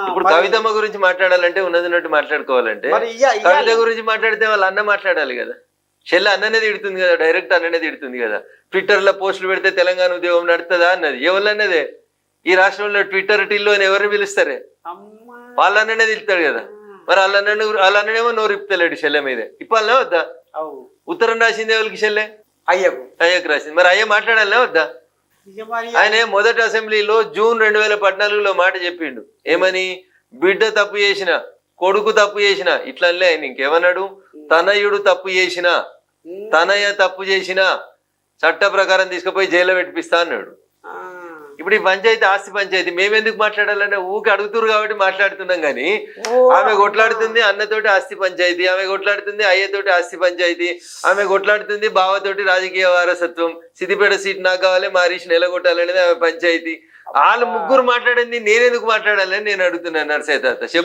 ఇప్పుడు కవితమ్మ గురించి మాట్లాడాలంటే ఉన్నదిన్నట్టు మాట్లాడుకోవాలంటే కవిత గురించి మాట్లాడితే వాళ్ళ అన్న మాట్లాడాలి కదా. చెల్లె అన్ననే తిడుతుంది కదా, డైరెక్ట్ అన్ననే తిడుతుంది కదా. ట్విట్టర్ లో పోస్టులు పెడితే తెలంగాణ ఉద్యోగం నడుతుందా అన్నది. ఎవరన్నదే ఈ రాష్ట్రంలో ట్విట్టర్ టిల్లో ఎవరిని పిలుస్తారే, వాళ్ళ అన్ననే తిడతాడు కదా. మరి వాళ్ళ అన్ననేమో నోరు ఇప్పుతలేడు చెల్లె మీదే. ఇప్పాలనే వద్దా? ఉత్తరం రాసింది ఎవరికి? చెల్లె అయ్యకు రాసింది. మరి అయ్య మాట్లాడాలనే వద్దా? ఆయన మొదటి అసెంబ్లీలో జూన్ 2014లో మాట చెప్పిండు. ఏమని? బిడ్డ తప్పు చేసిన, కొడుకు తప్పు చేసిన, ఇట్లనే ఆయన ఇంకేమన్నాడు? తనయుడు తప్పు చేసిన, తనయ్య తప్పు చేసిన చట్ట ప్రకారం తీసుకుపోయి జైల్లో పెట్టిపిస్తా అన్నాడు. ఇప్పుడు ఈ పంచాయతీ ఆస్తి పంచాయతీ మేమెందుకు మాట్లాడాలంటే ఊకి అడుగుతురు కాబట్టి మాట్లాడుతున్నాం. కానీ ఆమె కొట్లాడుతుంది అన్నతోటి ఆస్తి పంచాయతీ, ఆమె కొట్లాడుతుంది అయ్యతోటి ఆస్తి పంచాయతీ, ఆమె కొట్లాడుతుంది బావతోటి రాజకీయ వారసత్వం, సిద్దిపేట సీట్ నాకు కావాలి, మా హరీష్ నిలగొట్టాలనేది ఆమె పంచాయతీ. వాళ్ళు ముగ్గురు మాట్లాడింది నేనెందుకు మాట్లాడాలని నేను అడుగుతున్నాను నర్సయ్య తాత.